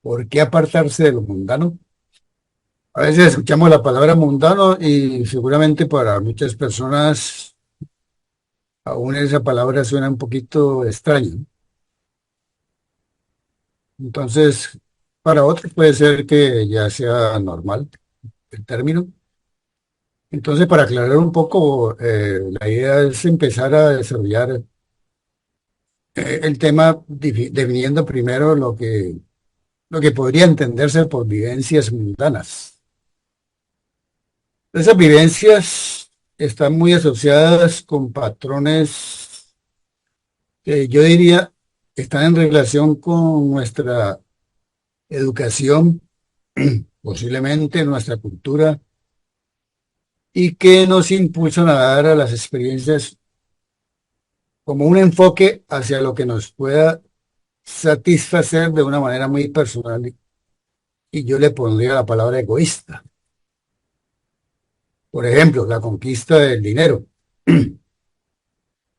¿Por qué apartarse de lo mundano? A veces escuchamos la palabra mundano y seguramente para muchas personas aún esa palabra suena un poquito extraña, ¿no? Entonces, para otros puede ser que ya sea normal el término. Entonces, para aclarar un poco, la idea es empezar a desarrollar el tema definiendo primero lo que podría entenderse por vivencias mundanas. Esas vivencias están muy asociadas con patrones que yo diría están en relación con nuestra educación, posiblemente nuestra cultura, y que nos impulsan a dar a las experiencias como un enfoque hacia lo que nos pueda satisfacer de una manera muy personal. Y yo le pondría la palabra egoísta. Por ejemplo, la conquista del dinero.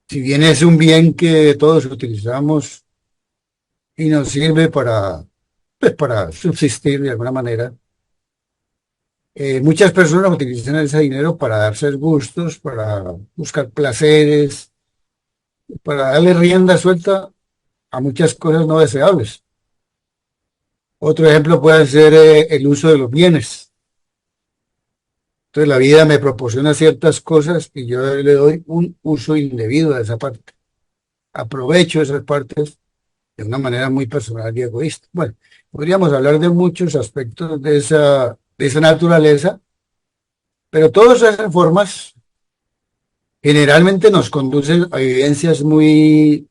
Si bien es un bien que todos utilizamos y nos sirve para, pues, para subsistir de alguna manera, muchas personas utilizan ese dinero para darse gustos, para buscar placeres, para darle rienda suelta a muchas cosas no deseables. Otro ejemplo puede ser el uso de los bienes. Entonces la vida me proporciona ciertas cosas y yo le doy un uso indebido a esa parte. Aprovecho esas partes de una manera muy personal y egoísta. Bueno, podríamos hablar de muchos aspectos de esa naturaleza, pero todas esas formas generalmente nos conducen a vivencias muy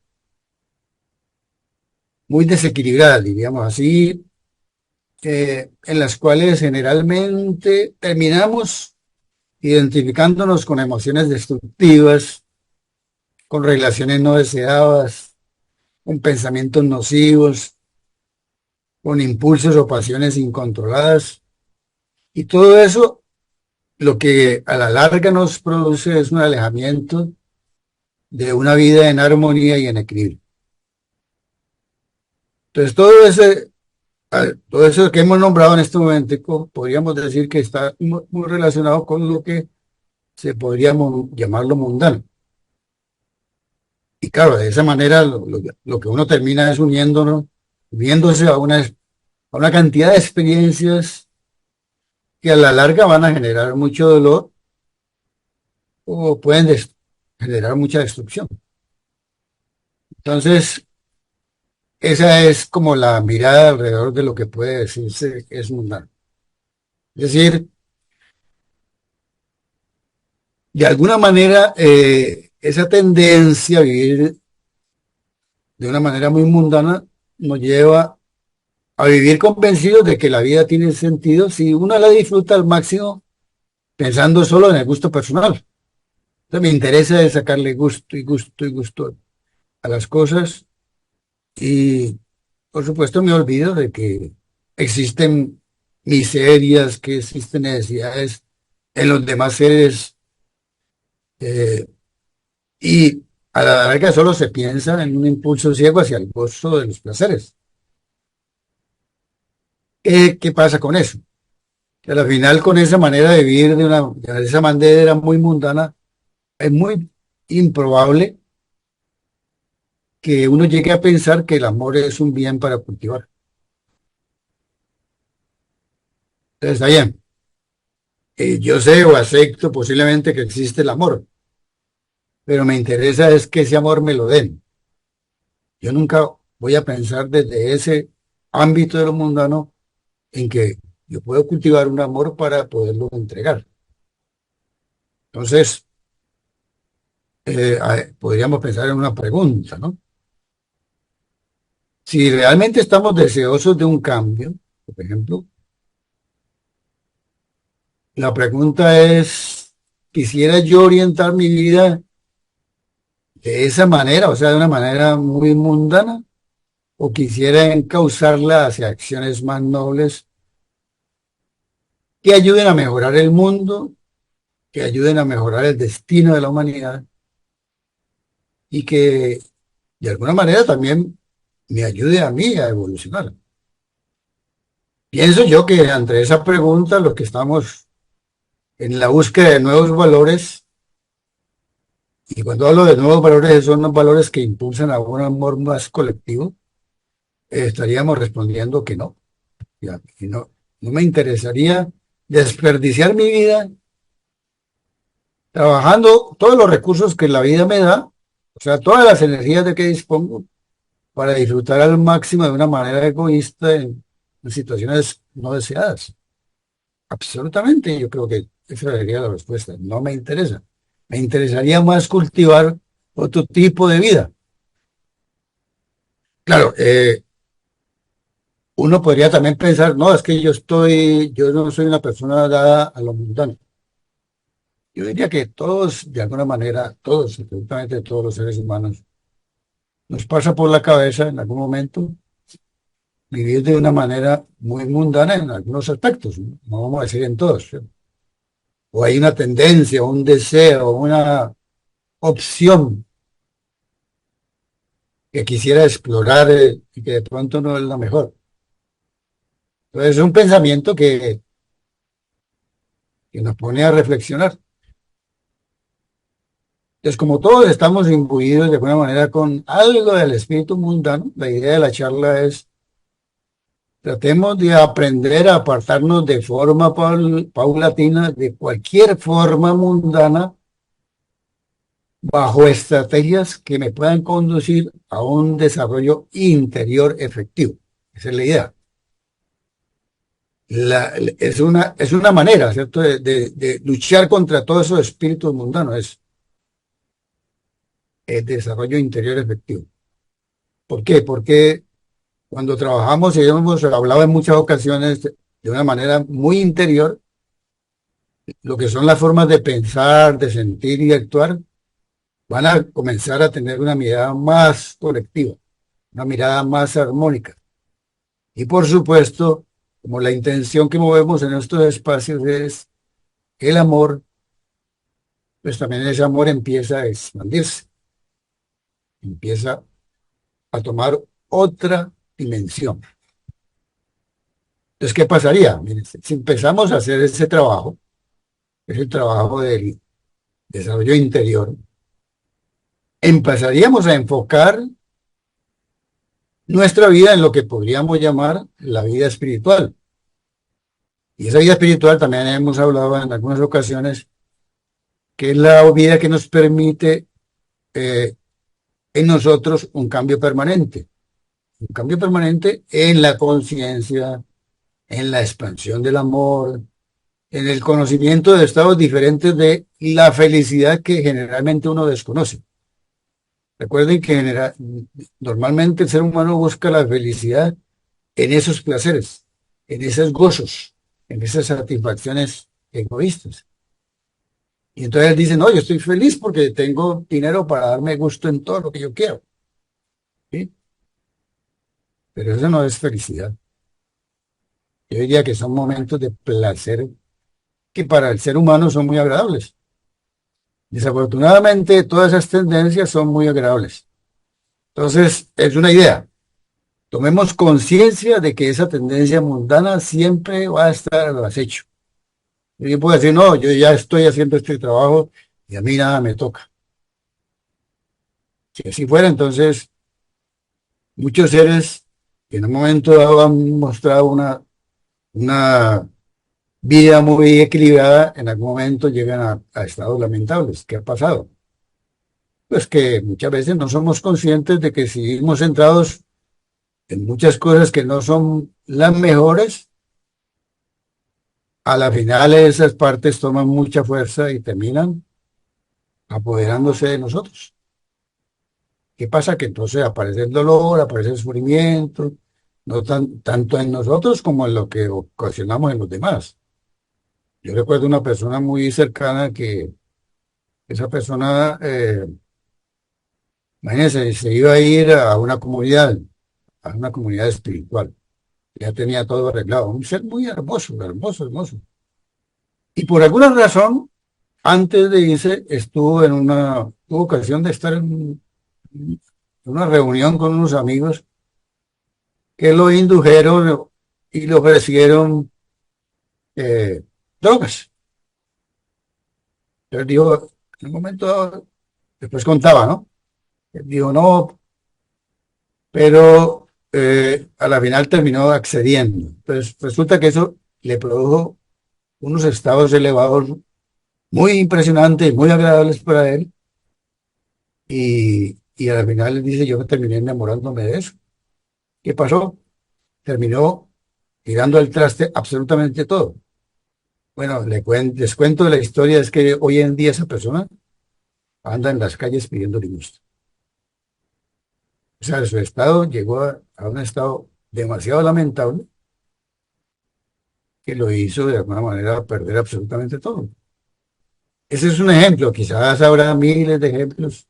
desequilibradas, diríamos así, en las cuales generalmente terminamos identificándonos con emociones destructivas, con relaciones no deseadas, con pensamientos nocivos, con impulsos o pasiones incontroladas. Y todo eso lo que a la larga nos produce es un alejamiento de una vida en armonía y en equilibrio. Entonces, todo eso que hemos nombrado en este momento, podríamos decir que está muy relacionado con lo que se podría llamarlo mundano. Y claro, de esa manera lo que uno termina es uniéndose a una cantidad de experiencias que a la larga van a generar mucho dolor o pueden generar mucha destrucción. Entonces, esa es como la mirada alrededor de lo que puede decirse que es mundano. Es decir, de alguna manera, esa tendencia a vivir de una manera muy mundana nos lleva a vivir convencidos de que la vida tiene sentido si uno la disfruta al máximo pensando solo en el gusto personal. Entonces me interesa es sacarle gusto y gusto y gusto a las cosas y por supuesto me olvido de que existen miserias, que existen necesidades en los demás seres, eh, y a la larga solo se piensa en un impulso ciego hacia el gozo de los placeres. ¿Qué pasa con eso? Que al final con esa manera de vivir de esa manera muy mundana, es muy improbable que uno llegue a pensar que el amor es un bien para cultivar. Entonces, está bien. Yo sé o acepto posiblemente que existe el amor, pero me interesa es que ese amor me lo den. Yo nunca voy a pensar desde ese ámbito de lo mundano en que yo puedo cultivar un amor para poderlo entregar. Entonces, podríamos pensar en una pregunta, ¿no? Si realmente estamos deseosos de un cambio, por ejemplo, la pregunta es, ¿quisiera yo orientar mi vida de esa manera, o sea, de una manera muy mundana, o quisiera encauzarla hacia acciones más nobles que ayuden a mejorar el mundo, que ayuden a mejorar el destino de la humanidad y que de alguna manera también me ayude a mí a evolucionar? Pienso yo que ante esa pregunta, los que estamos en la búsqueda de nuevos valores, y cuando hablo de nuevos valores, son los valores que impulsan a un amor más colectivo, estaríamos respondiendo que no. Ya, y no, no me interesaría desperdiciar mi vida trabajando todos los recursos que la vida me da, o sea, todas las energías de que dispongo, para disfrutar al máximo de una manera egoísta en situaciones no deseadas. Absolutamente, yo creo que esa sería la respuesta. No me interesa. Me interesaría más cultivar otro tipo de vida. Claro, uno podría también pensar, no, es que yo no soy una persona dada a lo mundano. Yo diría que todos, de alguna manera, todos, absolutamente todos los seres humanos, nos pasa por la cabeza en algún momento vivir de una manera muy mundana en algunos aspectos, no, no vamos a decir en todos, ¿sí? O hay una tendencia, un deseo, una opción que quisiera explorar y que de pronto no es la mejor. Entonces es un pensamiento que nos pone a reflexionar. Entonces, como todos estamos imbuidos de alguna manera con algo del espíritu mundano, la idea de la charla es tratemos de aprender a apartarnos de forma paulatina de cualquier forma mundana bajo estrategias que me puedan conducir a un desarrollo interior efectivo. Esa es la idea. Es una manera, ¿cierto?, de luchar contra todos esos espíritus mundanos, es el desarrollo interior efectivo. ¿Por qué? Porque cuando trabajamos y hemos hablado en muchas ocasiones de una manera muy interior, lo que son las formas de pensar, de sentir y de actuar, van a comenzar a tener una mirada más colectiva, una mirada más armónica. Y por supuesto, como la intención que movemos en estos espacios es el amor, pues también ese amor empieza a expandirse, empieza a tomar otra dimensión. Entonces, ¿qué pasaría? Miren, si empezamos a hacer ese trabajo, es el trabajo del desarrollo interior, empezaríamos a enfocar nuestra vida en lo que podríamos llamar la vida espiritual. Y esa vida espiritual también hemos hablado en algunas ocasiones, que es la vida que nos permite eh, en nosotros un cambio permanente en la conciencia, en la expansión del amor, en el conocimiento de estados diferentes de la felicidad que generalmente uno desconoce. Recuerden que normalmente el ser humano busca la felicidad en esos placeres, en esos gozos, en esas satisfacciones egoístas. Y entonces él dice, no, yo estoy feliz porque tengo dinero para darme gusto en todo lo que yo quiero. ¿Sí? Pero eso no es felicidad. Yo diría que son momentos de placer que para el ser humano son muy agradables. Desafortunadamente, todas esas tendencias son muy agradables. Entonces, es una idea. Tomemos conciencia de que esa tendencia mundana siempre va a estar al acecho. Y yo puedo decir, no, yo ya estoy haciendo este trabajo y a mí nada me toca. Si así fuera, entonces muchos seres que en un momento dado han mostrado una vida muy equilibrada, en algún momento llegan a estados lamentables. ¿Qué ha pasado? Pues que muchas veces no somos conscientes de que si seguimos centrados en muchas cosas que no son las mejores, a la final esas partes toman mucha fuerza y terminan apoderándose de nosotros. ¿Qué pasa? Que entonces aparece el dolor, aparece el sufrimiento, no tanto en nosotros como en lo que ocasionamos en los demás. Yo recuerdo una persona muy cercana que esa persona, imagínense, se iba a ir a una comunidad espiritual. Ya tenía todo arreglado. Un ser muy hermoso, hermoso, hermoso. Y por alguna razón, antes de irse, tuvo ocasión de estar en una reunión con unos amigos que lo indujeron y le ofrecieron eh, drogas. Entonces dijo, en un momento dado, después contaba, ¿no? Él dijo, no, pero a la final terminó accediendo. Entonces resulta que eso le produjo unos estados elevados muy impresionantes, muy agradables para él, y a la final él dice, yo terminé enamorándome de eso. ¿Qué pasó? Terminó tirando al traste absolutamente todo. Bueno, les cuento la historia, es que hoy en día esa persona anda en las calles pidiendo limosna. O sea, su estado llegó a un estado demasiado lamentable que lo hizo de alguna manera perder absolutamente todo. Ese es un ejemplo, quizás habrá miles de ejemplos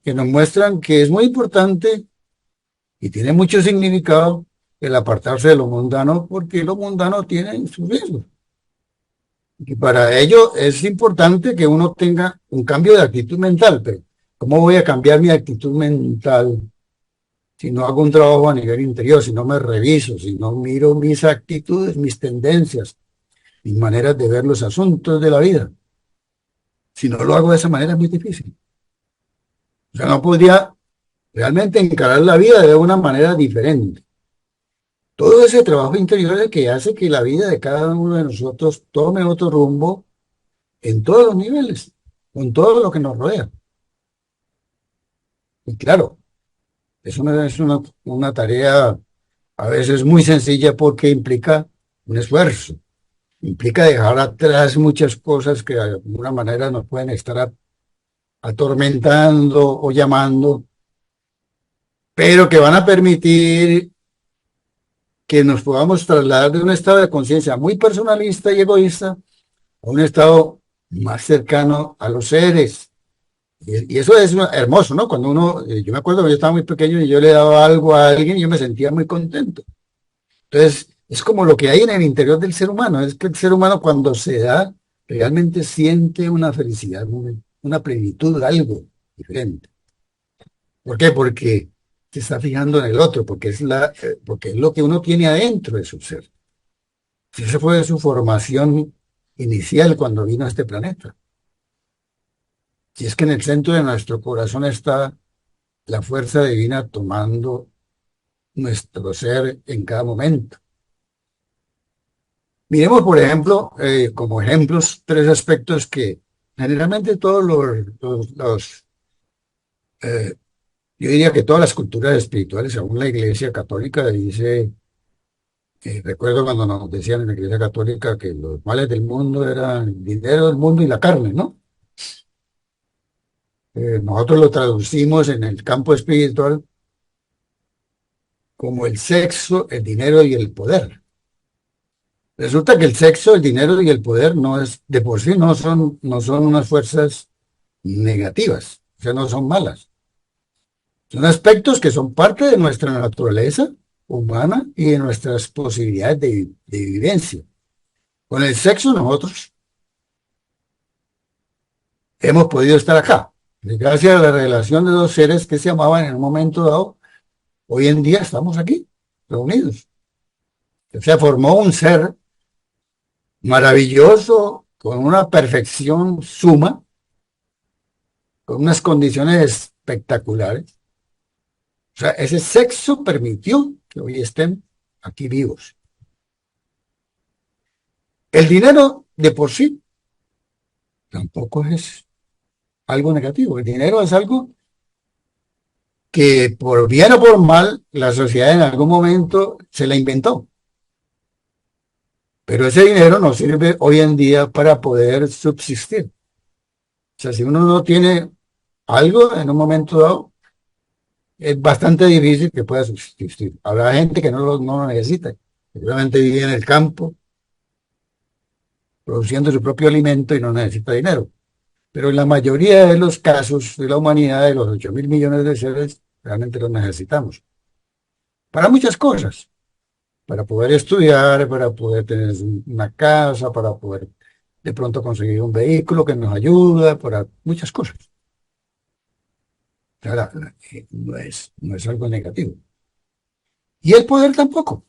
que nos muestran que es muy importante y tiene mucho significado el apartarse de lo mundano, porque lo mundano tiene sus riesgos. Y para ello es importante que uno tenga un cambio de actitud mental, pero ¿cómo voy a cambiar mi actitud mental si no hago un trabajo a nivel interior, si no me reviso, si no miro mis actitudes, mis tendencias, mis maneras de ver los asuntos de la vida? Si no lo hago de esa manera es muy difícil. O sea, no podría realmente encarar la vida de una manera diferente. Todo ese trabajo interior es el que hace que la vida de cada uno de nosotros tome otro rumbo en todos los niveles, con todo lo que nos rodea. Y claro, es una tarea a veces muy sencilla porque implica un esfuerzo, implica dejar atrás muchas cosas que de alguna manera nos pueden estar atormentando o llamando, pero que van a permitir que nos podamos trasladar de un estado de conciencia muy personalista y egoísta a un estado más cercano a los seres. Y eso es hermoso, ¿no? Cuando uno, yo me acuerdo que yo estaba muy pequeño y yo le daba algo a alguien y yo me sentía muy contento. Entonces, es como lo que hay en el interior del ser humano. Es que el ser humano cuando se da, realmente siente una felicidad, una plenitud, algo diferente. ¿Por qué? Porque se está fijando en el otro, porque es lo que uno tiene adentro de su ser. Si esa fue su formación inicial cuando vino a este planeta. Si es que en el centro de nuestro corazón está la fuerza divina tomando nuestro ser en cada momento. Miremos, por ejemplo, como ejemplos, tres aspectos que generalmente todos eh, yo diría que todas las culturas espirituales, aún la Iglesia Católica dice, recuerdo cuando nos decían en la Iglesia Católica que los males del mundo eran el dinero del mundo y la carne, ¿no? Nosotros lo traducimos en el campo espiritual como el sexo, el dinero y el poder. Resulta que el sexo, el dinero y el poder no es, de por sí no son unas fuerzas negativas, o sea, no son malas. Son aspectos que son parte de nuestra naturaleza humana y de nuestras posibilidades de vivencia. Con el sexo nosotros hemos podido estar acá. Gracias a la relación de dos seres que se amaban en un momento dado, hoy en día estamos aquí, reunidos. O sea, formó un ser maravilloso, con una perfección suma, con unas condiciones espectaculares. O sea, ese sexo permitió que hoy estén aquí vivos. El dinero de por sí tampoco es algo negativo. El dinero es algo que por bien o por mal la sociedad en algún momento se la inventó. Pero ese dinero nos sirve hoy en día para poder subsistir. O sea, si uno no tiene algo en un momento dado, es bastante difícil que pueda subsistir. Habrá gente que no lo necesita. Seguramente vive en el campo, produciendo su propio alimento y no necesita dinero. Pero en la mayoría de los casos de la humanidad, de los 8.000 millones de seres, realmente los necesitamos. Para muchas cosas. Para poder estudiar, para poder tener una casa, para poder de pronto conseguir un vehículo que nos ayuda, para muchas cosas. Ahora, no es algo negativo. Y el poder tampoco.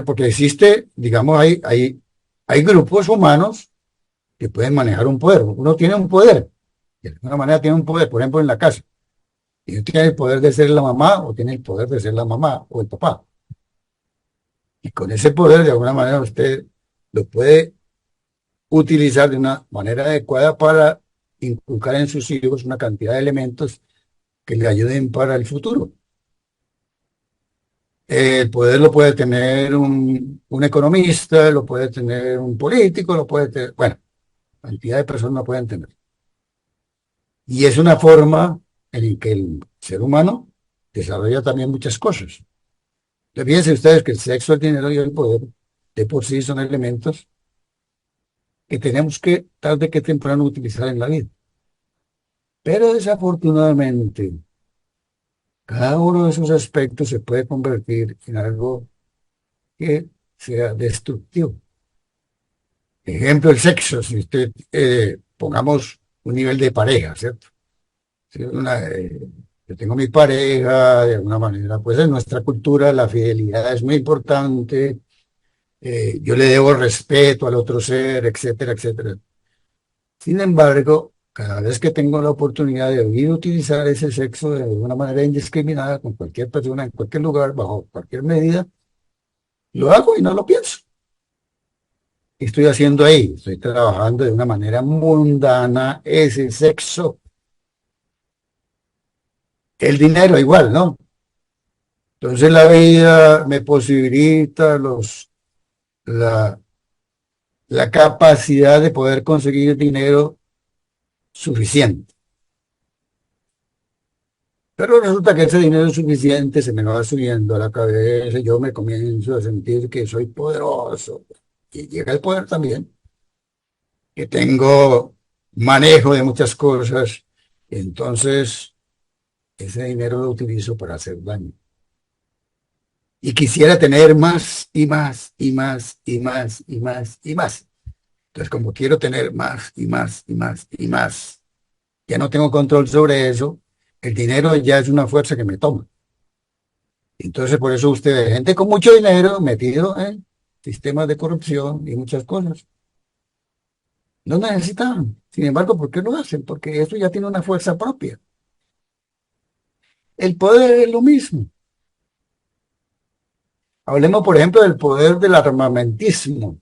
Porque existe, digamos, hay grupos humanos que pueden manejar un poder. Uno tiene un poder, de alguna manera tiene un poder, por ejemplo, en la casa. Y uno tiene el poder de ser la mamá o tiene el poder de ser la mamá o el papá. Y con ese poder, de alguna manera, usted lo puede utilizar de una manera adecuada para inculcar en sus hijos una cantidad de elementos que le ayuden para el futuro. El poder lo puede tener un economista, lo puede tener un político, lo puede tener, bueno, cantidad de personas lo pueden tener. Y es una forma en que el ser humano desarrolla también muchas cosas. Entonces, fíjense ustedes que el sexo, el dinero y el poder de por sí son elementos que tenemos que tarde que temprano utilizar en la vida. Pero desafortunadamente, cada uno de esos aspectos se puede convertir en algo que sea destructivo. Ejemplo, el sexo, si usted, pongamos un nivel de pareja, ¿cierto? Si yo tengo mi pareja, de alguna manera, pues en nuestra cultura la fidelidad es muy importante, yo le debo respeto al otro ser, etcétera, etcétera. Sin embargo, cada vez que tengo la oportunidad de oír utilizar ese sexo de una manera indiscriminada con cualquier persona, en cualquier lugar, bajo cualquier medida, lo hago y no lo pienso. ¿Qué estoy haciendo ahí? Estoy trabajando de una manera mundana ese sexo. El dinero igual, ¿no? Entonces la vida me posibilita la, la capacidad de poder conseguir dinero suficiente. Pero resulta que ese dinero suficiente se me va subiendo a la cabeza y yo me comienzo a sentir que soy poderoso. Y llega el poder también, que tengo manejo de muchas cosas. Entonces, ese dinero lo utilizo para hacer daño. Y quisiera tener más y más y más y más y más y más. Entonces, como quiero tener más y más y más y más, ya no tengo control sobre eso, el dinero ya es una fuerza que me toma. Entonces, por eso usted ve gente con mucho dinero metido en sistemas de corrupción y muchas cosas. No necesitan. Sin embargo, ¿por qué lo hacen? Porque eso ya tiene una fuerza propia. El poder es lo mismo. Hablemos, por ejemplo, del poder del armamentismo.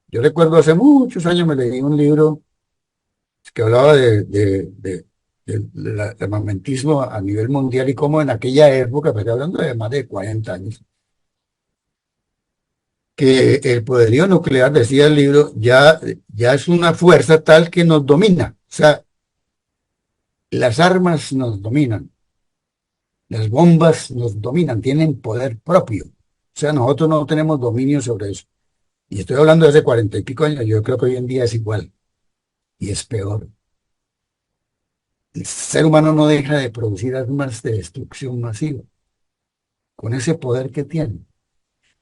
Yo recuerdo hace muchos años me leí un libro que hablaba del armamentismo a nivel mundial y cómo en aquella época, pues estoy hablando de más de 40 años, que el poderío nuclear, decía el libro, ya es una fuerza tal que nos domina. O sea, las armas nos dominan, las bombas nos dominan, tienen poder propio. O sea, nosotros no tenemos dominio sobre eso. Y estoy hablando de hace 40 y pico años, yo creo que hoy en día es igual y es peor. El ser humano no deja de producir armas de destrucción masiva con ese poder que tiene.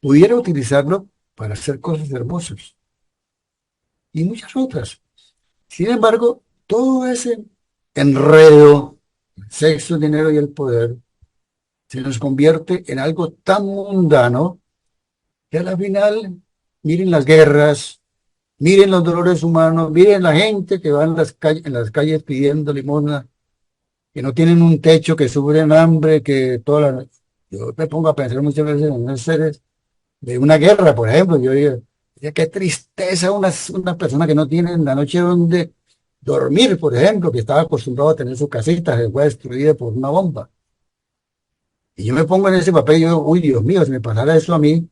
Pudiera utilizarlo para hacer cosas hermosas y muchas otras. Sin embargo, todo ese enredo, el sexo, el dinero y el poder, se nos convierte en algo tan mundano que a la final, miren las guerras, miren los dolores humanos, miren la gente que va en las calles pidiendo limosna, que no tienen un techo, que sufren hambre, que toda la... Yo me pongo a pensar muchas veces en esos seres de una guerra, por ejemplo. Yo digo, qué tristeza una persona que no tiene en la noche donde dormir, por ejemplo, que estaba acostumbrado a tener su casita, se fue destruida por una bomba. Y yo me pongo en ese papel y yo digo, uy, Dios mío, si me pasara eso a mí,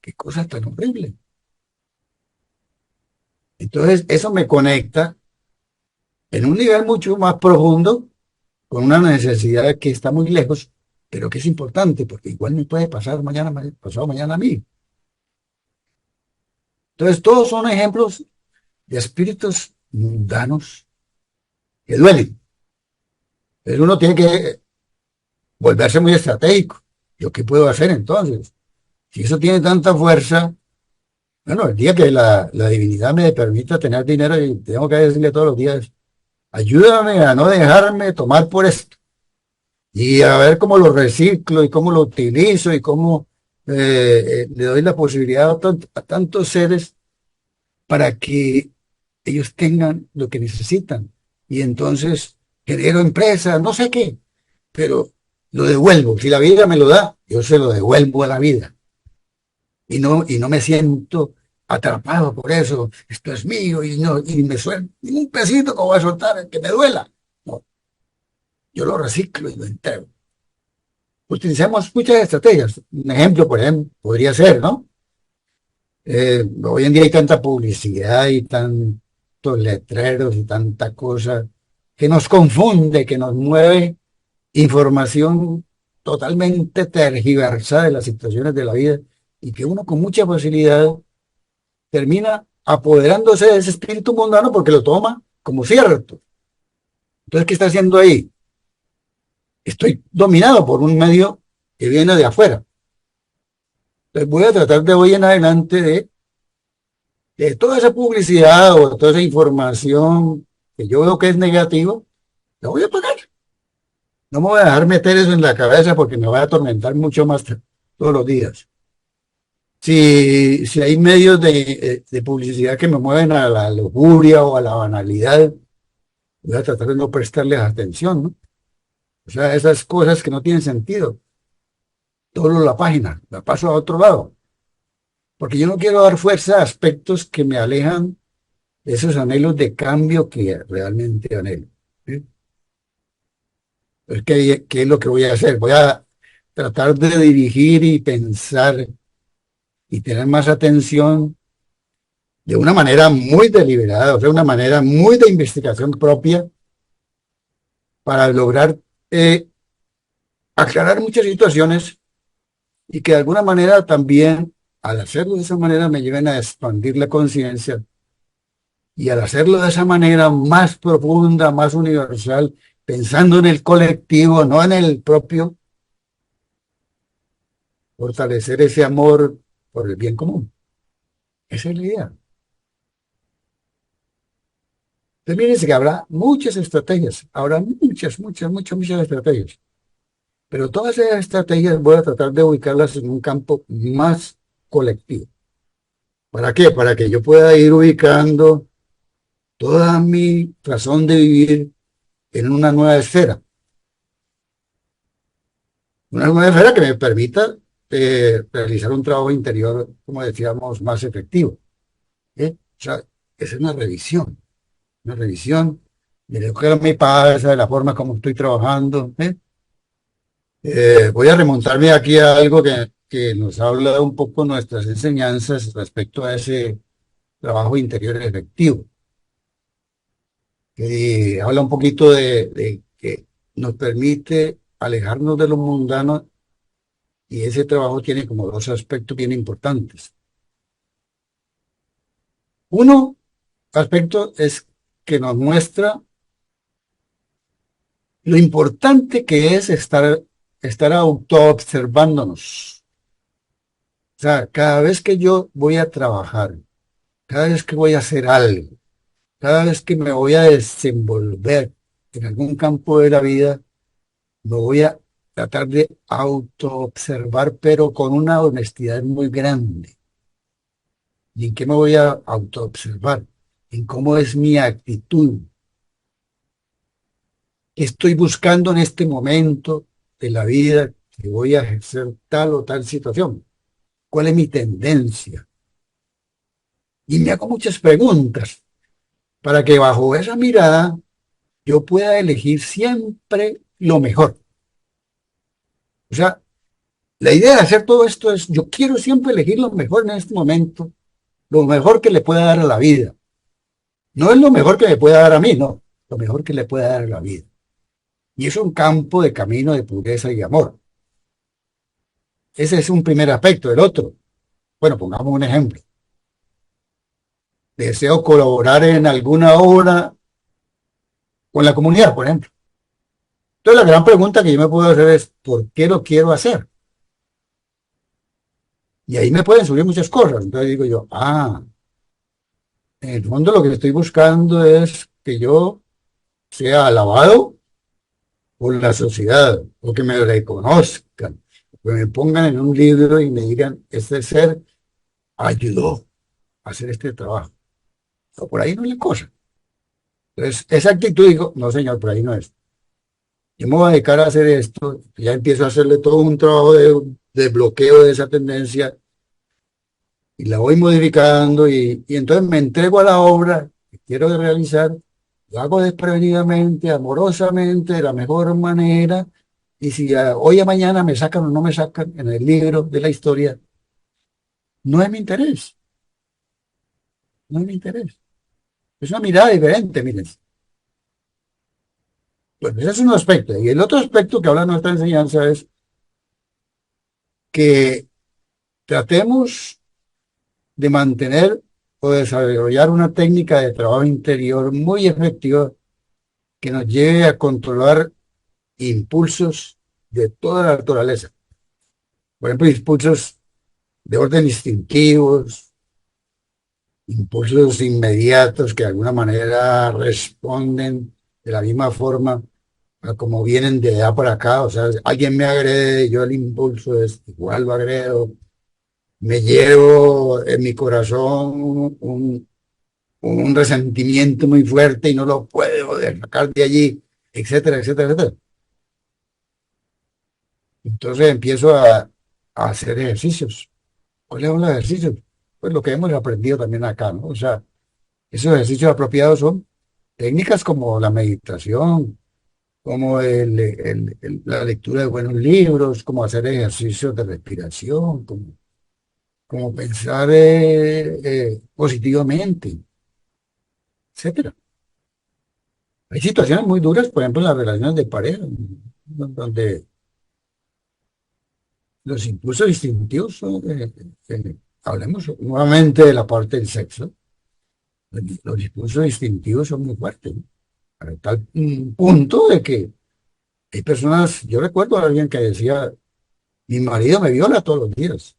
qué cosa tan horrible. Entonces, eso me conecta en un nivel mucho más profundo con una necesidad que está muy lejos, pero que es importante, porque igual me puede pasar mañana, pasado mañana a mí. Entonces, todos son ejemplos de espíritus mundanos que duelen. Pero uno tiene que volverse muy estratégico. ¿Yo qué puedo hacer entonces? Si eso tiene tanta fuerza, bueno, el día que la divinidad me permita tener dinero y tengo que decirle todos los días, ayúdame a no dejarme tomar por esto y a ver cómo lo reciclo y cómo lo utilizo y cómo le doy la posibilidad a tantos seres para que ellos tengan lo que necesitan. Y entonces genero empresas, no sé qué, pero lo devuelvo. Si la vida me lo da, yo se lo devuelvo a la vida. Y no me siento atrapado por eso. Esto es mío y no, y me suelto ni un pesito que voy a soltar que me duela. No, yo lo reciclo y lo entrego. Utilizamos muchas estrategias. Un ejemplo, por ejemplo, podría ser, ¿no? Hoy en día hay tanta publicidad y tantos letreros y tanta cosa que nos confunde, que nos mueve información totalmente tergiversada de las situaciones de la vida y que uno con mucha facilidad termina apoderándose de ese espíritu mundano porque lo toma como cierto. Entonces, ¿qué está haciendo ahí? Estoy dominado por un medio que viene de afuera. Entonces voy a tratar de hoy en adelante de toda esa publicidad o toda esa información que yo veo que es negativo, la voy a pagar. No me voy a dejar meter eso en la cabeza porque me va a atormentar mucho más todos los días. Si hay medios de publicidad que me mueven a la lujuria o a la banalidad, voy a tratar de no prestarles atención, ¿no? O sea, esas cosas que no tienen sentido. Doblo la página, la paso a otro lado, porque yo no quiero dar fuerza a aspectos que me alejan de esos anhelos de cambio que realmente anhelo. ¿Sí? ¿Qué es lo que voy a hacer? Voy a tratar de dirigir y pensar y tener más atención de una manera muy deliberada, o sea, una manera muy de investigación propia para lograr eh, aclarar muchas situaciones y que de alguna manera también, al hacerlo de esa manera, me lleven a expandir la conciencia y al hacerlo de esa manera más profunda, más universal, pensando en el colectivo, no en el propio, fortalecer ese amor por el bien común. Esa es la idea. Entonces, fíjense que habrá muchas estrategias, habrá muchas estrategias, pero todas esas estrategias voy a tratar de ubicarlas en un campo más colectivo. ¿Para qué? Para que yo pueda ir ubicando toda mi razón de vivir en una nueva esfera que me permita realizar un trabajo interior, como decíamos, más efectivo. ¿Eh? O sea, esa es una revisión de lo que me pasa, de la forma como estoy trabajando. Voy a remontarme aquí a algo que nos habla un poco nuestras enseñanzas respecto a ese trabajo interior efectivo, que habla un poquito de que nos permite alejarnos de lo mundano y ese trabajo tiene como dos aspectos bien importantes. Uno aspecto es que nos muestra lo importante que es estar autoobservándonos. O sea, cada vez que yo voy a trabajar, cada vez que voy a hacer algo, cada vez que me voy a desenvolver en algún campo de la vida, me voy a tratar de autoobservar, pero con una honestidad muy grande. ¿Y en qué me voy a autoobservar? En cómo es mi actitud, qué estoy buscando en este momento de la vida que voy a ejercer tal o tal situación. ¿Cuál es mi tendencia? Y me hago muchas preguntas para que bajo esa mirada yo pueda elegir siempre lo mejor. O sea, la idea de hacer todo esto es, yo quiero siempre elegir lo mejor en este momento, lo mejor que le pueda dar a la vida. No es lo mejor que me pueda dar a mí, no, lo mejor que le pueda dar a la vida. Y es un campo de camino de pureza y amor. Ese es un primer aspecto. El otro, bueno, pongamos un ejemplo. Deseo colaborar en alguna obra con la comunidad, por ejemplo. Entonces la gran pregunta que yo me puedo hacer es, ¿por qué lo quiero hacer? Y ahí me pueden subir muchas cosas. Entonces digo yo, en el fondo lo que estoy buscando es que yo sea alabado por la sociedad, o que me reconozcan, que me pongan en un libro y me digan, este ser ayudó a hacer este trabajo. No, por ahí no es la cosa. Entonces, esa actitud digo, no señor, por ahí no es. Yo me voy a dedicar a hacer esto, ya empiezo a hacerle todo un trabajo de bloqueo de esa tendencia y la voy modificando y entonces me entrego a la obra que quiero realizar, lo hago desprevenidamente, amorosamente, de la mejor manera, y si hoy a mañana me sacan o no me sacan en el libro de la historia, no es mi interés, no es mi interés. Es una mirada diferente, miren. Bueno, ese es un aspecto. Y el otro aspecto que habla nuestra enseñanza es que tratemos de mantener o desarrollar una técnica de trabajo interior muy efectiva que nos lleve a controlar impulsos de toda la naturaleza. Por ejemplo, impulsos de orden instintivos, impulsos inmediatos que de alguna manera responden de la misma forma a como vienen de allá para acá. O sea, alguien me agrede, yo el impulso es igual lo agredo. Me llevo en mi corazón un resentimiento muy fuerte y no lo puedo sacar de allí, etcétera, etcétera, etcétera. Entonces empiezo a hacer ejercicios. ¿Cuáles son los ejercicios? Pues lo que hemos aprendido también acá, ¿no? O sea, esos ejercicios apropiados son técnicas como la meditación, como la lectura de buenos libros, como hacer ejercicios de respiración, como pensar positivamente, etcétera. Hay situaciones muy duras, por ejemplo, en las relaciones de pareja, donde los impulsos instintivos son, hablemos nuevamente de la parte del sexo, los impulsos instintivos son muy fuertes, ¿no? A tal punto de que hay personas, yo recuerdo a alguien que decía, mi marido me viola todos los días.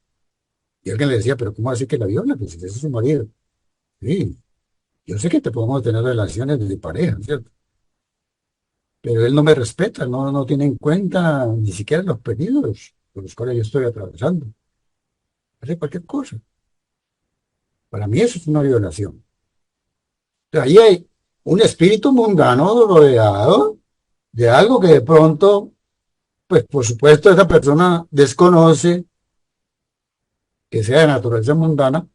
Y alguien le decía, pero ¿cómo así que la viola? Pues ese es su marido. Sí, yo sé que te podemos tener relaciones de pareja, ¿cierto? Pero él no me respeta, no tiene en cuenta ni siquiera los pedidos por los cuales yo estoy atravesando. Hace cualquier cosa. Para mí eso es una violación. Ahí hay un espíritu mundano rodeado de algo que de pronto, pues por supuesto esa persona desconoce que sea de naturaleza mundana,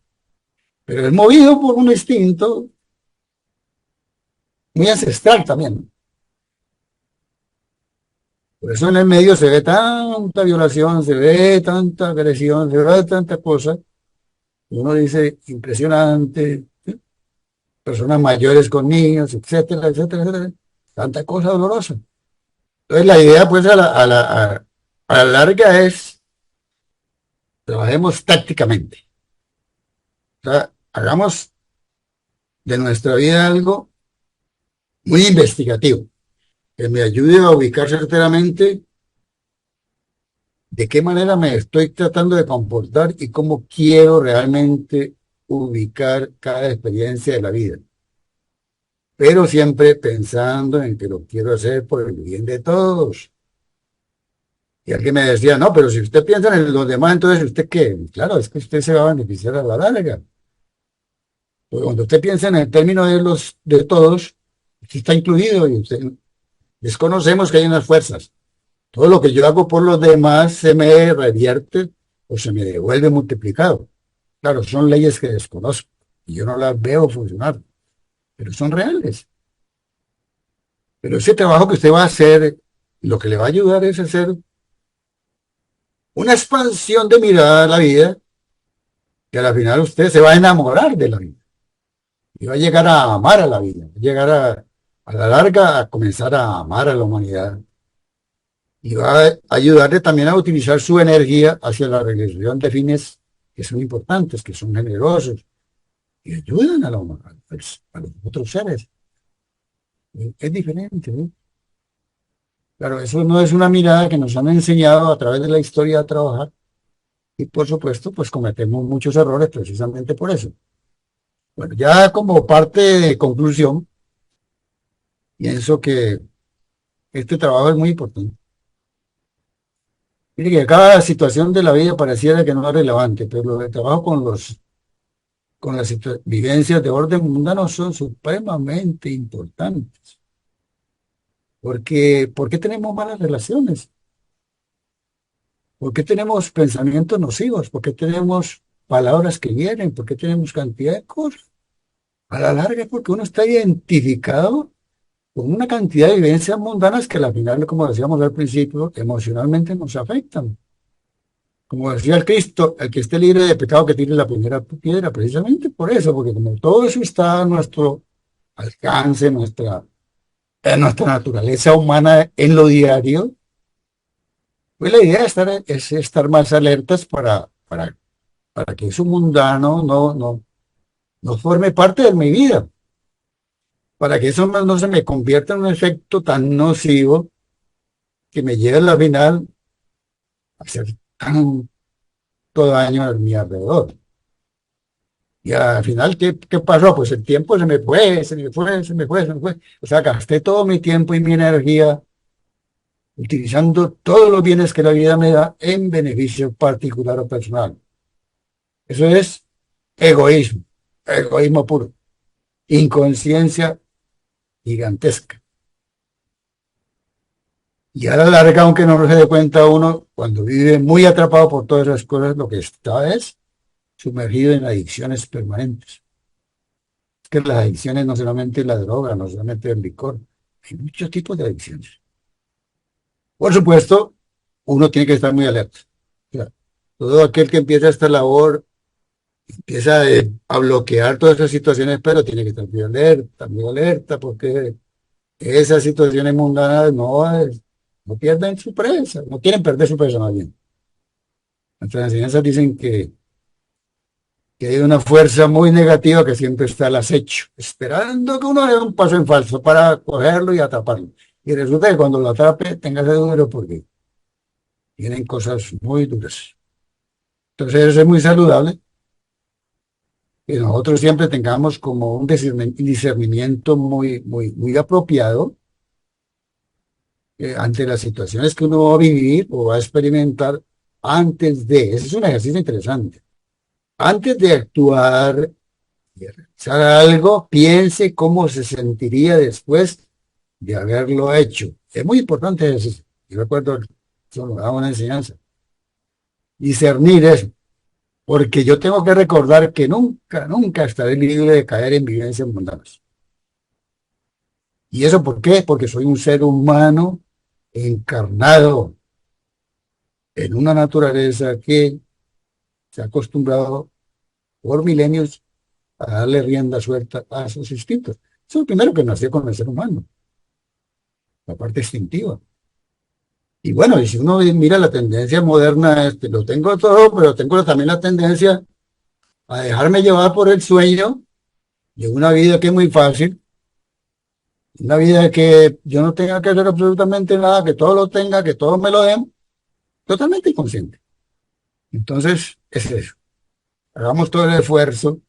pero es movido por un instinto muy ancestral también. Por eso en el medio se ve tanta violación, se ve tanta agresión, se ve tanta cosa. Uno dice, impresionante, ¿sí? Personas mayores con niños, etcétera, etcétera, etcétera. Tanta cosa dolorosa. Entonces la idea, pues, a la larga es, trabajemos tácticamente. O sea, hagamos de nuestra vida algo muy investigativo, que me ayude a ubicar certeramente de qué manera me estoy tratando de comportar y cómo quiero realmente ubicar cada experiencia de la vida. Pero siempre pensando en que lo quiero hacer por el bien de todos. Y alguien me decía, no, pero si usted piensa en los demás, entonces ¿usted qué? Claro, es que usted se va a beneficiar a la larga. Porque cuando usted piensa en el término de todos, usted está incluido y usted desconocemos que hay unas fuerzas. Todo lo que yo hago por los demás se me revierte o se me devuelve multiplicado. Claro, son leyes que desconozco y yo no las veo funcionar, pero son reales. Pero ese trabajo que usted va a hacer, lo que le va a ayudar es hacer una expansión de mirada a la vida, que al final usted se va a enamorar de la vida y va a llegar a amar a la vida, va a llegar a la larga a comenzar a amar a la humanidad y va a ayudarle también a utilizar su energía hacia la realización de fines que son importantes, que son generosos y ayudan a los otros seres. Es diferente, ¿no? Claro, eso no es una mirada que nos han enseñado a través de la historia a trabajar y por supuesto pues cometemos muchos errores precisamente por eso. Bueno, ya como parte de conclusión, pienso que este trabajo es muy importante. Mire que cada situación de la vida pareciera que no es relevante, pero el trabajo con las vivencias de orden mundano son supremamente importantes. Porque, ¿por qué tenemos malas relaciones? ¿Por qué tenemos pensamientos nocivos? ¿Por qué tenemos palabras que hieren? ¿Por qué tenemos cantidad de cosas? A la larga es porque uno está identificado con una cantidad de vivencias mundanas que al final, como decíamos al principio, emocionalmente nos afectan. Como decía el Cristo, el que esté libre de pecado que tire la primera piedra, precisamente por eso, porque como todo eso está a nuestro alcance, en nuestra naturaleza humana en lo diario, pues la idea es estar más alertas para que eso mundano no forme parte de mi vida, para que eso no se me convierta en un efecto tan nocivo que me lleve a la final a hacer tanto daño a mi alrededor. Y al final, ¿qué pasó? Pues el tiempo se me fue, se me fue, se me fue, se me fue. O sea, gasté todo mi tiempo y mi energía utilizando todos los bienes que la vida me da en beneficio particular o personal. Eso es egoísmo, egoísmo puro, inconsciencia gigantesca. Y a la larga, aunque no se dé cuenta uno, cuando vive muy atrapado por todas esas cosas, lo que está es sumergido en adicciones permanentes. Es que las adicciones no solamente la droga, no solamente el licor, hay muchos tipos de adicciones. Por supuesto, uno tiene que estar muy alerta. O sea, todo aquel que empieza esta labor empieza a bloquear todas esas situaciones, pero tiene que estar muy alerta, porque esas situaciones mundanas no pierden su presa, no quieren perder su presa más bien. Nuestras enseñanzas dicen que hay una fuerza muy negativa que siempre está al acecho, esperando que uno dé un paso en falso para cogerlo y atraparlo. Y resulta que cuando lo atrape, tenga ese duro porque tienen cosas muy duras. Entonces es muy saludable que nosotros siempre tengamos como un discernimiento muy apropiado ante las situaciones que uno va a vivir o va a experimentar antes de. Ese es un ejercicio interesante. Antes de actuar y realizar algo, piense cómo se sentiría después de haberlo hecho. Es muy importante eso. Yo recuerdo, eso lo daba una enseñanza. Discernir eso. Porque yo tengo que recordar que nunca estaré libre de caer en vivencias mundanas. ¿Y eso por qué? Porque soy un ser humano encarnado en una naturaleza que se ha acostumbrado por milenios a darle rienda suelta a sus instintos. Eso es lo primero que nació con el ser humano, la parte instintiva. Y bueno, y si uno mira la tendencia moderna, lo tengo todo, pero tengo también la tendencia a dejarme llevar por el sueño de una vida que es muy fácil, una vida que yo no tenga que hacer absolutamente nada, que todo lo tenga, que todo me lo den, totalmente inconsciente. Entonces, es eso. Hagamos todo el esfuerzo,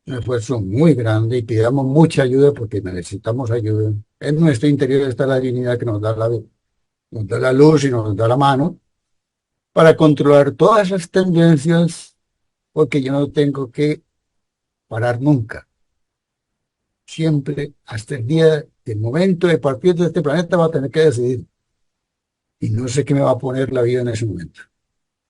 un esfuerzo muy grande y pidamos mucha ayuda porque necesitamos ayuda. En nuestro interior está la divinidad que nos da la luz y nos da la mano para controlar todas esas tendencias porque yo no tengo que parar nunca. Siempre, hasta el día del momento de partir de este planeta, va a tener que decidir. Y no sé qué me va a poner la vida en ese momento.